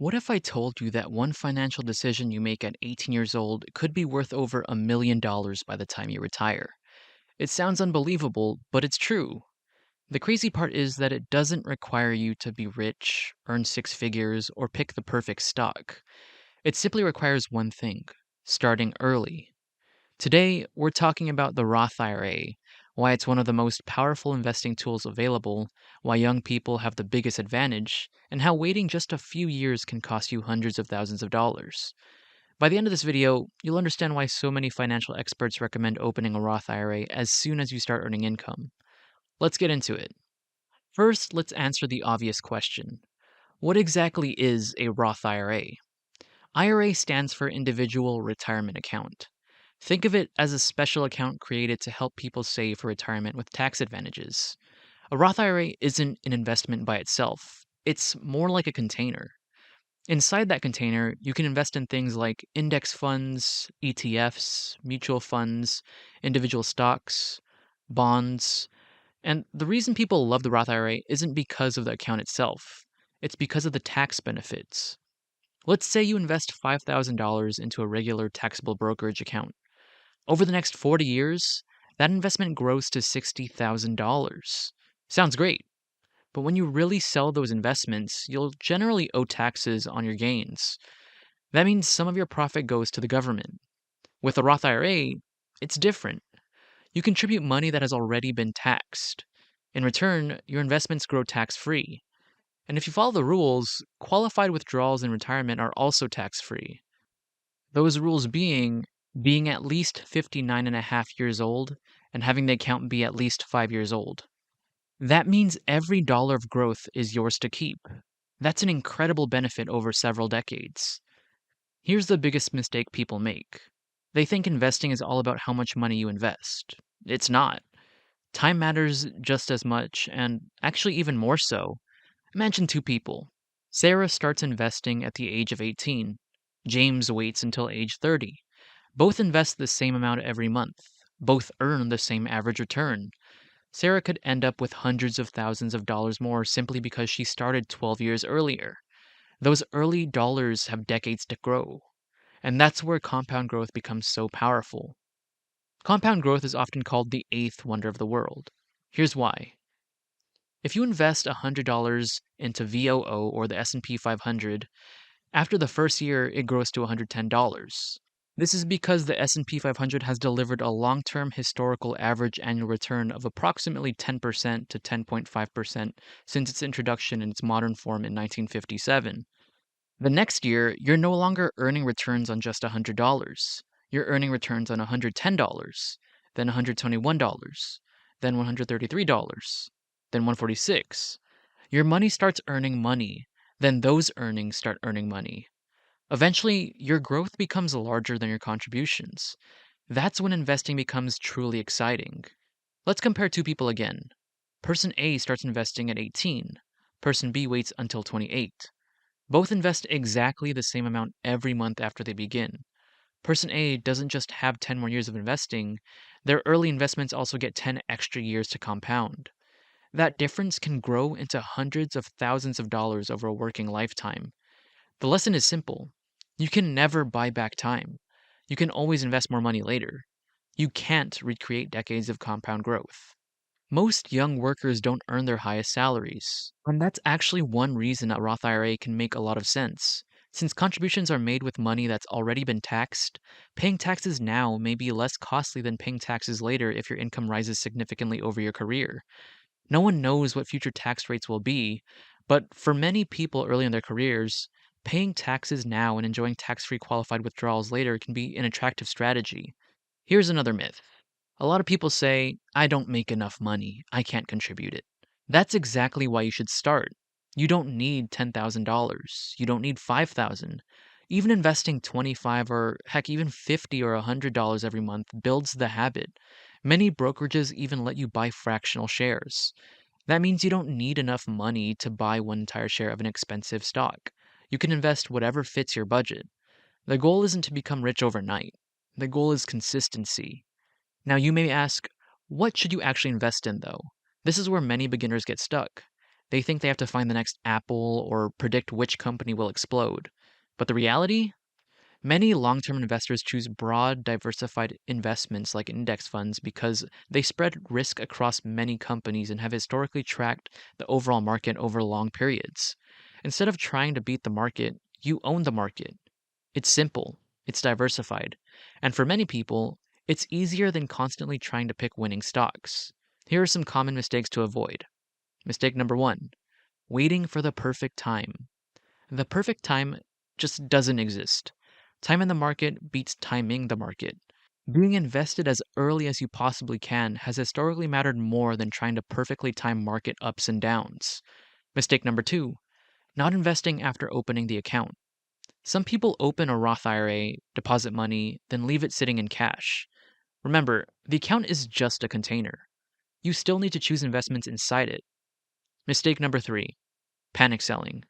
What if I told you that one financial decision you make at 18 years old could be worth over $1 million by the time you retire? It sounds unbelievable, but it's true. The crazy part is that it doesn't require you to be rich, earn six figures, or pick the perfect stock. It simply requires one thing: starting early. Today, we're talking about the Roth IRA, why it's one of the most powerful investing tools available, why young people have the biggest advantage, and how waiting just a few years can cost you hundreds of thousands of dollars. By the end of this video, you'll understand why so many financial experts recommend opening a Roth IRA as soon as you start earning income. Let's get into it. First, let's answer the obvious question. What exactly is a Roth IRA? IRA stands for Individual Retirement Account. Think of it as a special account created to help people save for retirement with tax advantages. A Roth IRA isn't an investment by itself, it's more like a container. Inside that container, you can invest in things like index funds, ETFs, mutual funds, individual stocks, bonds. And the reason people love the Roth IRA isn't because of the account itself, it's because of the tax benefits. Let's say you invest $5,000 into a regular taxable brokerage account. Over the next 40 years, that investment grows to $60,000. Sounds great, but when you really sell those investments, you'll generally owe taxes on your gains. That means some of your profit goes to the government. With a Roth IRA, it's different. You contribute money that has already been taxed. In return, your investments grow tax free. And if you follow the rules, qualified withdrawals in retirement are also tax free. Those rules being at least 59 and a half years old and having the account be at least 5 years old. That means every dollar of growth is yours to keep. That's an incredible benefit over several decades. Here's the biggest mistake people make. They think investing is all about how much money you invest. It's not. Time matters just as much, and actually even more so. Imagine two people. Sarah starts investing at the age of 18. James waits until age 30. Both invest the same amount every month. Both earn the same average return. Sarah could end up with hundreds of thousands of dollars more simply because she started 12 years earlier. Those early dollars have decades to grow. And that's where compound growth becomes so powerful. Compound growth is often called the eighth wonder of the world. Here's why. If you invest $100 into VOO or the S&P 500, after the first year it grows to $110. This is because the S&P 500 has delivered a long-term historical average annual return of approximately 10% to 10.5% since its introduction in its modern form in 1957. The next year, you're no longer earning returns on just $100. You're earning returns on $110, then $121, then $133, then $146. Your money starts earning money, then those earnings start earning money. Eventually, your growth becomes larger than your contributions. That's when investing becomes truly exciting. Let's compare two people again. Person A starts investing at 18. Person B waits until 28. Both invest exactly the same amount every month after they begin. Person A doesn't just have 10 more years of investing, their early investments also get 10 extra years to compound. That difference can grow into hundreds of thousands of dollars over a working lifetime. The lesson is simple. You can never buy back time. You can always invest more money later. You can't recreate decades of compound growth. Most young workers don't earn their highest salaries. And that's actually one reason a Roth IRA can make a lot of sense. Since contributions are made with money that's already been taxed, paying taxes now may be less costly than paying taxes later if your income rises significantly over your career. No one knows what future tax rates will be, but for many people early in their careers, paying taxes now and enjoying tax-free qualified withdrawals later can be an attractive strategy. Here's another myth. A lot of people say, I don't make enough money, I can't contribute it. That's exactly why you should start. You don't need $10,000. You don't need $5,000. Even investing 25 or heck even 50 or $100 every month builds the habit. Many brokerages even let you buy fractional shares. That means you don't need enough money to buy one entire share of an expensive stock. You can invest whatever fits your budget. The goal isn't to become rich overnight. The goal is consistency. Now you may ask, what should you actually invest in though? This is where many beginners get stuck. They think they have to find the next Apple or predict which company will explode. But the reality? Many long term investors choose broad, diversified investments like index funds because they spread risk across many companies and have historically tracked the overall market over long periods. Instead of trying to beat the market, you own the market. It's simple, it's diversified, and for many people, it's easier than constantly trying to pick winning stocks. Here are some common mistakes to avoid. Mistake number one: waiting for the perfect time. The perfect time just doesn't exist. Time in the market beats timing the market. Being invested as early as you possibly can has historically mattered more than trying to perfectly time market ups and downs. Mistake number two: not investing after opening the account. Some people open a Roth IRA, deposit money, then leave it sitting in cash. Remember, the account is just a container. You still need to choose investments inside it. Mistake number three: panic selling.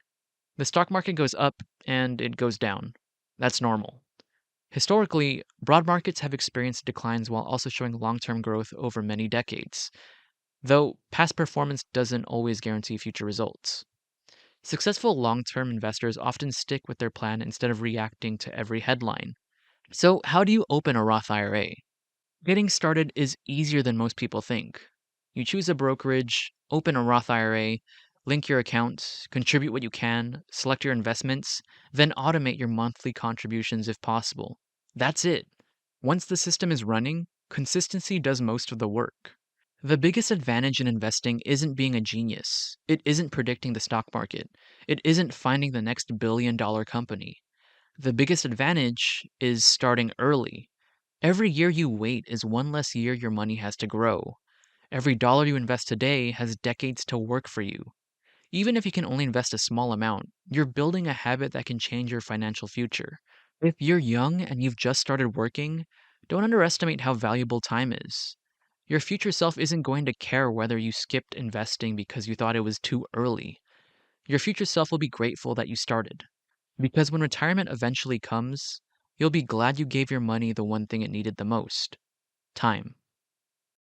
The stock market goes up and it goes down. That's normal. Historically, broad markets have experienced declines while also showing long term growth over many decades, though past performance doesn't always guarantee future results. Successful long term investors often stick with their plan instead of reacting to every headline. So, how do you open a Roth IRA? Getting started is easier than most people think. You choose a brokerage, open a Roth IRA, link your account, contribute what you can, select your investments, then automate your monthly contributions if possible. That's it. Once the system is running, consistency does most of the work. The biggest advantage in investing isn't being a genius. It isn't predicting the stock market. It isn't finding the next billion-dollar company. The biggest advantage is starting early. Every year you wait is one less year your money has to grow. Every dollar you invest today has decades to work for you. Even if you can only invest a small amount, you're building a habit that can change your financial future. If you're young and you've just started working, don't underestimate how valuable time is. Your future self isn't going to care whether you skipped investing because you thought it was too early. Your future self will be grateful that you started. Because when retirement eventually comes, you'll be glad you gave your money the one thing it needed the most: time.